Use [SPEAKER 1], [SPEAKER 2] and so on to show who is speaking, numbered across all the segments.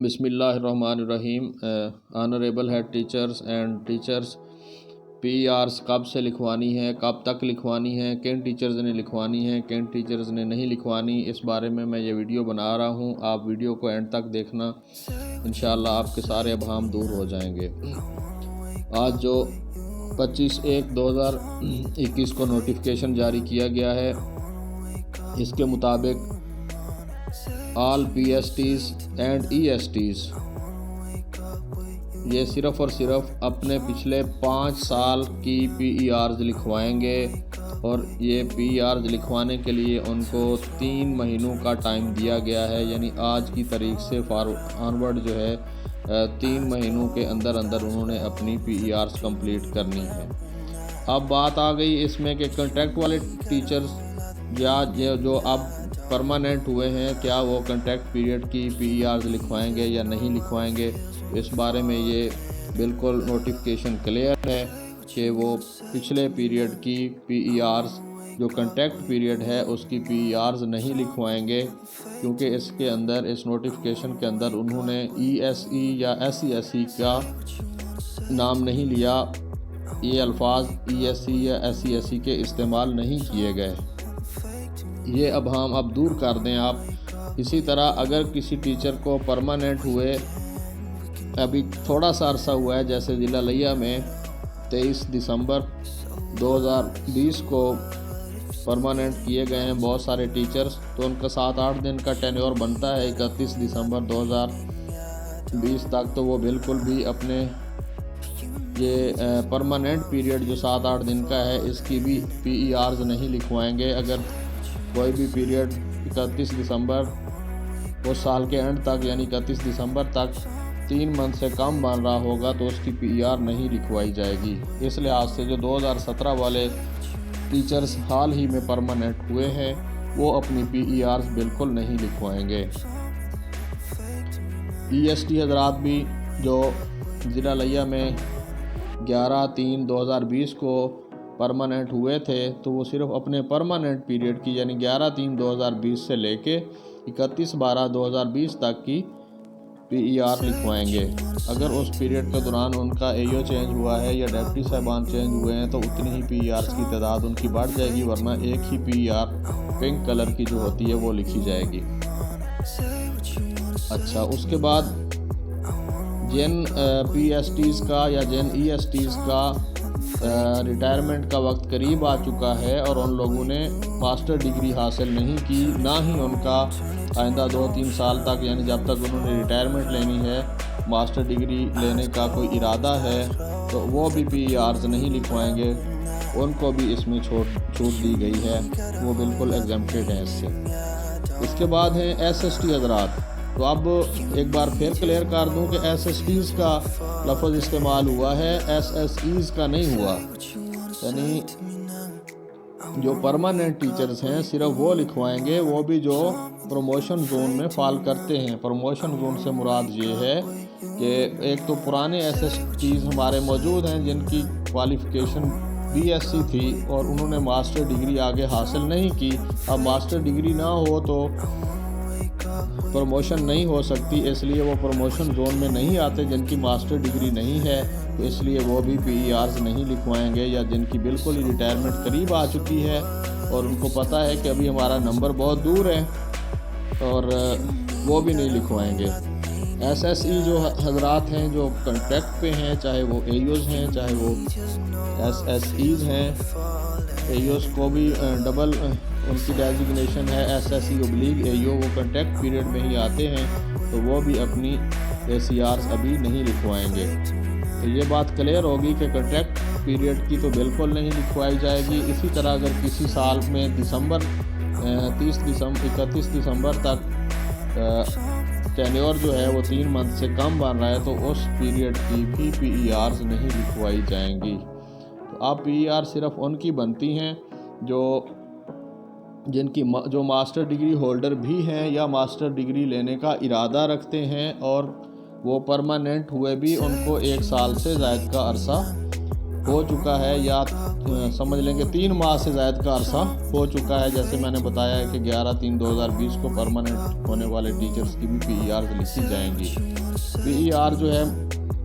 [SPEAKER 1] बिस्मिल्लाहिर्रहमानिर्रहीम। Honourable head teachers and teachers, PERs कब से लिखवानी है, कब तक लिखवानी है, किन टीचर्स ने लिखवानी है, किन टीचर्स ने नहीं लिखवानी, इस बारे में मैं ये वीडियो बना रहा हूँ। आप वीडियो को एंड तक देखना, इंशाल्लाह आपके सारे अभाम दूर हो जाएंगे। आज जो 25/1/2021 को नोटिफिकेशन जारी किया गया है, इसके मुताबिक ऑल पीएसटीज एंड ईएसटीज ये सिर्फ़ और सिर्फ अपने पिछले 5 साल की पीईआरस लिखवाएंगे और ये पीईआरस लिखवाने के लिए उनको 3 महीनों का टाइम दिया गया है। यानी आज की तारीख से ऑनवर्ड जो है 3 महीनों के अंदर अंदर उन्होंने अपनी पीईआरस कंप्लीट करनी है। अब बात आ गई इसमें कि कॉन्ट्रैक्ट वाले टीचर्स या जो अब परमानेंट हुए हैं, क्या वो कॉन्ट्रैक्ट पीरियड की पीईआरस लिखवाएंगे या नहीं लिखवाएंगे। इस बारे में ये बिल्कुल नोटिफिकेशन क्लियर है कि वो पिछले पीरियड की पीईआरस जो कॉन्ट्रैक्ट पीरियड है उसकी पीईआरस नहीं लिखवाएंगे, क्योंकि इसके अंदर इस नोटिफिकेशन के अंदर उन्होंने ईएसई या एसईएसई का नाम नहीं लिया। ये अल्फाज ईएसई या एसईएसई के इस्तेमाल नहीं किए गए। ये अब दूर कर दें आप। इसी तरह अगर किसी टीचर को परमानेंट हुए अभी थोड़ा सा अरसा हुआ है, जैसे ज़िला लिया में 23 दिसंबर 2020 को परमानेंट किए गए हैं बहुत सारे टीचर्स, तो उनका 7-8 दिन का टेन्योर बनता है 31 दिसंबर 2020 तक। तो वो बिल्कुल भी अपने ये परमानेंट पीरियड जो 7-8 दिन का है इसकी भी पीईआरस नहीं लिखवाएंगे। अगर कोई भी पीरियड 31 दिसंबर उस साल के एंड तक यानी 31 दिसंबर तक 3 मंथ से कम बन रहा होगा तो उसकी पीईआर नहीं लिखवाई जाएगी। इस लिहाज से जो 2017 वाले टीचर्स हाल ही में परमानेंट हुए हैं वो अपनी पीईआर बिल्कुल नहीं लिखवाएंगे। ईएसटी हजरात भी जो ज़िला लिया में 11/3/2020 को परमानेंट हुए थे तो वो सिर्फ अपने परमानेंट पीरियड की यानी 11/3/2020 से लेके 31/12/2020 तक की पीईआर लिखवाएंगे। अगर उस पीरियड के दौरान उनका एओ चेंज हुआ है या डिप्टी साहबान चेंज हुए हैं तो उतनी ही पीईआर की तादाद उनकी बढ़ जाएगी, वरना एक ही पीईआर पिंक कलर की जो होती है वो लिखी जाएगी। अच्छा, उसके बाद जिन पीएसटीज़ का या जिन ईएसटीज़ का रिटायरमेंट का वक्त करीब आ चुका है और उन लोगों ने मास्टर डिग्री हासिल नहीं की, ना ही उनका आइंदा 2-3 साल तक यानी जब तक उन्होंने रिटायरमेंट लेनी है मास्टर डिग्री लेने का कोई इरादा है, तो वो भी पीईआरस नहीं लिखवाएंगे। उनको भी इसमें छूट दी गई है, वो बिल्कुल एग्जेम्प्टेड हैं इससे। इसके बाद हैं एसएसटी हजरात। तो अब एक बार फिर क्लियर कर दूं कि एसएसटीज़ का लफ्ज़ इस्तेमाल हुआ है, एसएसईज़ का नहीं हुआ। यानी जो परमानेंट टीचर्स हैं सिर्फ वो लिखवाएंगे, वो भी जो प्रमोशन जोन में फॉल करते हैं। प्रमोशन जोन से मुराद ये है कि एक तो पुराने एसएसटीज़ हमारे मौजूद हैं जिनकी क्वालिफ़िकेशन बीएससी थी और उन्होंने मास्टर डिग्री आगे हासिल नहीं की। अब मास्टर डिग्री ना हो तो प्रमोशन नहीं हो सकती, इसलिए वो प्रमोशन जोन में नहीं आते जिनकी मास्टर डिग्री नहीं है, तो इसलिए वो भी पीईआरस नहीं लिखवाएंगे। या जिनकी बिल्कुल ही रिटायरमेंट करीब आ चुकी है और उनको पता है कि अभी हमारा नंबर बहुत दूर है, और वो भी नहीं लिखवाएंगे। एसएसई जो हजरात हैं जो कॉन्ट्रैक्ट पे हैं, चाहे वो एओज़ हैं चाहे वो एसएसईज़ हैं, एओज़ को भी डबल उनकी डेजिग्नेशन है SSE/AO, वो कॉन्ट्रैक्ट पीरियड में ही आते हैं, तो वो भी अपनी ACRs अभी नहीं लिखवाएंगे। तो ये बात क्लियर होगी कि कॉन्ट्रैक्ट पीरियड की तो बिल्कुल नहीं लिखवाई जाएगी। इसी तरह अगर किसी साल में 31 दिसंबर तक टेन्योर जो है वो 3 मंथ से कम बन रहा है तो उस पीरियड की भी पीईआरस नहीं लिखवाई जाएंगी। तो अब पीईआर सिर्फ उनकी बनती हैं जिनकी जो मास्टर डिग्री होल्डर भी हैं या मास्टर डिग्री लेने का इरादा रखते हैं और वो परमानेंट हुए भी उनको 1 साल से ज़ायद का अरसा हो चुका है या समझ लेंगे 3 माह से ज़्यादा का अरसा हो चुका है। जैसे मैंने बताया है कि 11/3/2020 को परमानेंट होने वाले टीचर्स की भी PER लिखी जाएंगी। PER जो है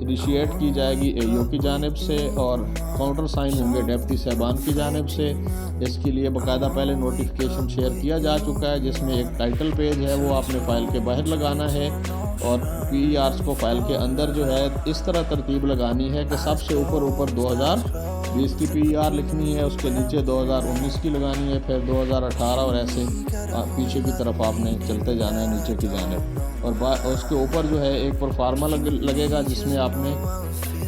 [SPEAKER 1] इनिशिएट की जाएगी AO की जानिब से और काउंटर साइन होंगे डेप्टी साहबान की जानिब से। इसके लिए बाकायदा पहले नोटिफिकेशन शेयर किया जा चुका है, जिसमें एक टाइटल पेज है वो आपने फ़ाइल के बाहर लगाना है और PERs को फ़ाइल के अंदर जो है इस तरह तरतीब लगानी है कि सबसे ऊपर 2020 की PER लिखनी है, उसके नीचे 2019 की लगानी है, फिर 2018 और ऐसे पीछे की तरफ आपने चलते जाना है नीचे की जानिब। और उसके ऊपर जो है एक प्रोफार्मा लगेगा जिसमें आपने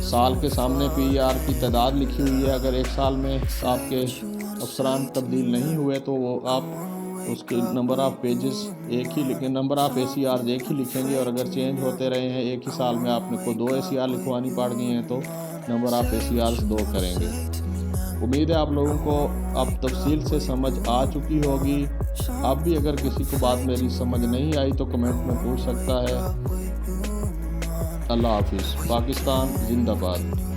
[SPEAKER 1] साल के सामने PER की तादाद लिखी हुई है। अगर एक साल में आपके अफसरान तब्दील नहीं हुए तो वो आप उसके नंबर ऑफ़ पेजेस एक ही लिखें, नंबर ऑफ़ ACRs एक ही लिखेंगे। और अगर चेंज होते रहे हैं एक ही साल में आपने को 2 ACR लिखवानी पड़ गई हैं तो नंबर ऑफ़ ACRs 2 करेंगे। उम्मीद है आप लोगों को अब तफसील से समझ आ चुकी होगी। अब भी अगर किसी को बात मेरी समझ नहीं आई तो कमेंट में पूछ सकता है। अल्लाह हाफिज़। पाकिस्तान जिंदाबाद।